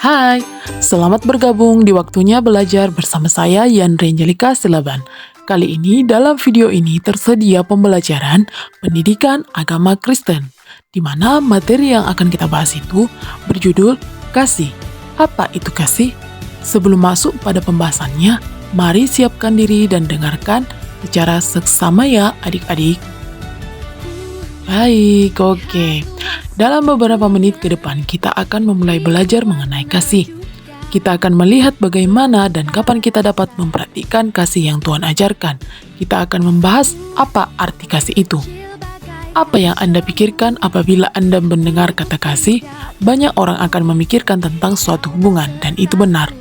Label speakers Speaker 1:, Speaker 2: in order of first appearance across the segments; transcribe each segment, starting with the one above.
Speaker 1: Hai, selamat bergabung di waktunya belajar bersama saya Yandre Angelika Silaban. Kali ini dalam video ini tersedia pembelajaran pendidikan agama Kristen, di mana materi yang akan kita bahas itu berjudul kasih. Apa itu kasih? Sebelum masuk pada pembahasannya, mari siapkan diri dan dengarkan secara seksama ya adik-adik. Baik, oke. Dalam beberapa menit ke depan, kita akan memulai belajar mengenai kasih. Kita akan melihat bagaimana dan kapan kita dapat memperhatikan kasih yang Tuhan ajarkan. Kita akan membahas apa arti kasih itu. Apa yang Anda pikirkan apabila Anda mendengar kata kasih? Banyak orang akan memikirkan tentang suatu hubungan, dan itu benar.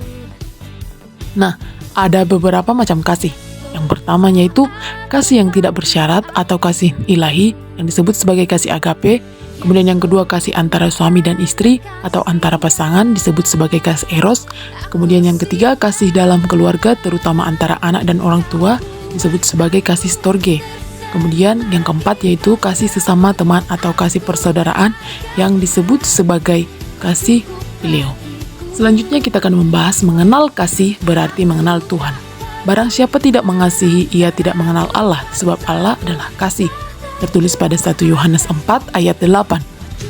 Speaker 1: Nah, ada beberapa macam kasih. Yang pertama yaitu kasih yang tidak bersyarat atau kasih ilahi yang disebut sebagai kasih agape. Kemudian yang kedua kasih antara suami dan istri atau antara pasangan disebut sebagai kasih eros. Kemudian yang ketiga kasih dalam keluarga terutama antara anak dan orang tua disebut sebagai kasih storge. Kemudian yang keempat yaitu kasih sesama teman atau kasih persaudaraan yang disebut sebagai kasih filio. Selanjutnya kita akan membahas mengenal kasih berarti mengenal Tuhan. Barang siapa tidak mengasihi, ia tidak mengenal Allah, sebab Allah adalah kasih. Tertulis pada 1 Yohanes 4 ayat 8.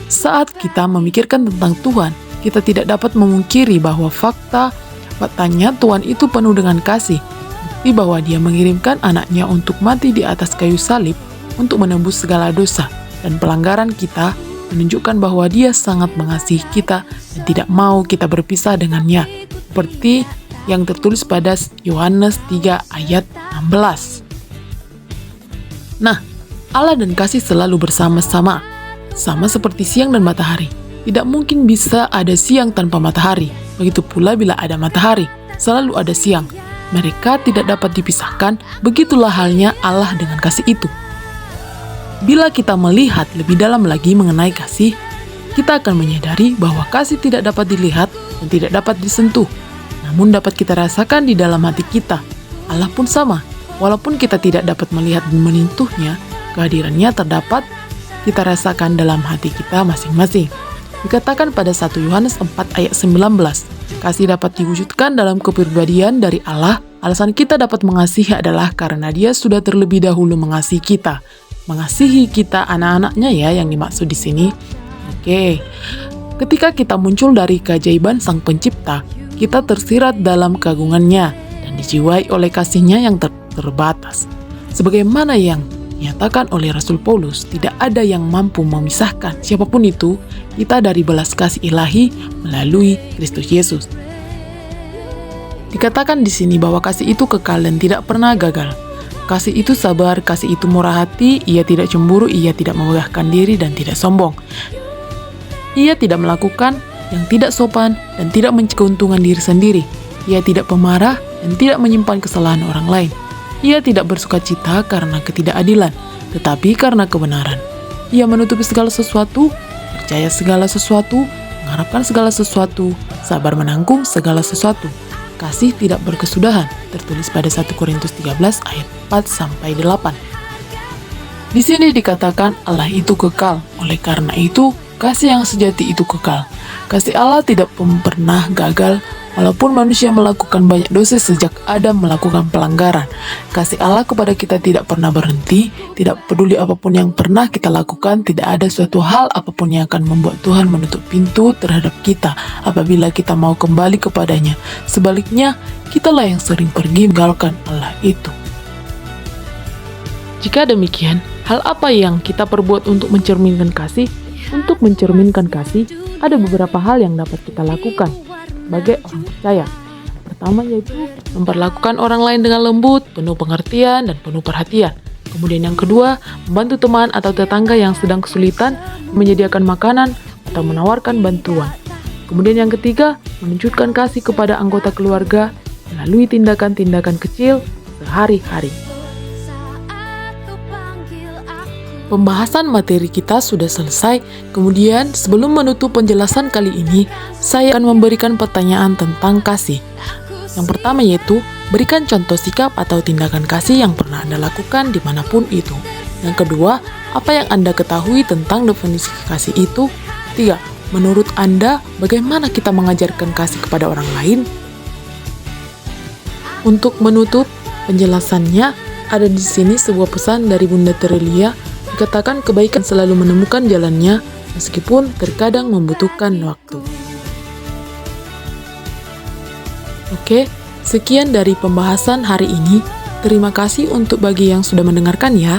Speaker 1: Saat kita memikirkan tentang Tuhan, kita tidak dapat memungkiri bahwa faktanya Tuhan itu penuh dengan kasih. Bukti bahwa dia mengirimkan anaknya untuk mati di atas kayu salib untuk menembus segala dosa dan pelanggaran kita, menunjukkan bahwa dia sangat mengasihi kita dan tidak mau kita berpisah dengannya. Seperti yang tertulis pada Yohanes 3 ayat 16. Nah, Allah dan kasih selalu bersama-sama, sama seperti siang dan matahari. Tidak mungkin bisa ada siang tanpa matahari. Begitu pula bila ada matahari, selalu ada siang. Mereka tidak dapat dipisahkan, begitulah halnya Allah dengan kasih itu. Bila kita melihat lebih dalam lagi mengenai kasih, kita akan menyadari bahwa kasih tidak dapat dilihat dan tidak dapat disentuh, namun dapat kita rasakan di dalam hati kita. Allah pun sama, walaupun kita tidak dapat melihat dan menyentuhnya, kehadirannya terdapat kita rasakan dalam hati kita masing-masing. Dikatakan pada 1 Yohanes 4 ayat 19, kasih dapat diwujudkan dalam kepribadian dari Allah. Alasan kita dapat mengasihi adalah karena dia sudah terlebih dahulu mengasihi kita. Mengasihi kita anak-anaknya ya yang dimaksud di sini. Oke. Ketika kita muncul dari keajaiban Sang Pencipta, kita tersirat dalam keagungannya dan dijiwai oleh kasihnya yang terbatas. Sebagaimana yang dinyatakan oleh Rasul Paulus, tidak ada yang mampu memisahkan siapapun itu kita dari belas kasih ilahi melalui Kristus Yesus. Dikatakan di sini bahwa kasih itu kekal dan tidak pernah gagal. Kasih itu sabar, kasih itu murah hati, ia tidak cemburu, ia tidak memegahkan diri dan tidak sombong. Ia tidak melakukan yang tidak sopan dan tidak mencari keuntungan diri sendiri. Ia tidak pemarah dan tidak menyimpan kesalahan orang lain. Ia tidak bersukacita karena ketidakadilan, tetapi karena kebenaran. Ia menutupi segala sesuatu, percaya segala sesuatu, mengharapkan segala sesuatu, sabar menanggung segala sesuatu. Kasih tidak berkesudahan, tertulis pada 1 Korintus 13 ayat 4-8. Di sini dikatakan Allah itu kekal, oleh karena itu kasih yang sejati itu kekal. Kasih Allah tidak pernah gagal, walaupun manusia melakukan banyak dosa sejak Adam melakukan pelanggaran. Kasih Allah kepada kita tidak pernah berhenti, tidak peduli apapun yang pernah kita lakukan, tidak ada suatu hal apapun yang akan membuat Tuhan menutup pintu terhadap kita apabila kita mau kembali kepadanya. Sebaliknya, kitalah yang sering pergi meninggalkan Allah itu. Jika demikian, hal apa yang kita perbuat untuk mencerminkan kasih? Untuk mencerminkan kasih, ada beberapa hal yang dapat kita lakukan sebagai orang percaya. Yang pertama yaitu memperlakukan orang lain dengan lembut, penuh pengertian, dan penuh perhatian. Kemudian yang kedua, membantu teman atau tetangga yang sedang kesulitan, menyediakan makanan, atau menawarkan bantuan. Kemudian yang ketiga, menunjukkan kasih kepada anggota keluarga melalui tindakan-tindakan kecil sehari-hari. Pembahasan materi kita sudah selesai. Kemudian, sebelum menutup penjelasan kali ini, saya akan memberikan pertanyaan tentang kasih. Yang pertama yaitu, berikan contoh sikap atau tindakan kasih yang pernah Anda lakukan dimanapun itu. Yang kedua, apa yang Anda ketahui tentang definisi kasih itu? 3. Menurut Anda, bagaimana kita mengajarkan kasih kepada orang lain? Untuk menutup penjelasannya, ada di sini sebuah pesan dari Bunda Terelia, dikatakan kebaikan selalu menemukan jalannya, meskipun terkadang membutuhkan waktu. Oke, sekian dari pembahasan hari ini. Terima kasih untuk bagi yang sudah mendengarkan ya.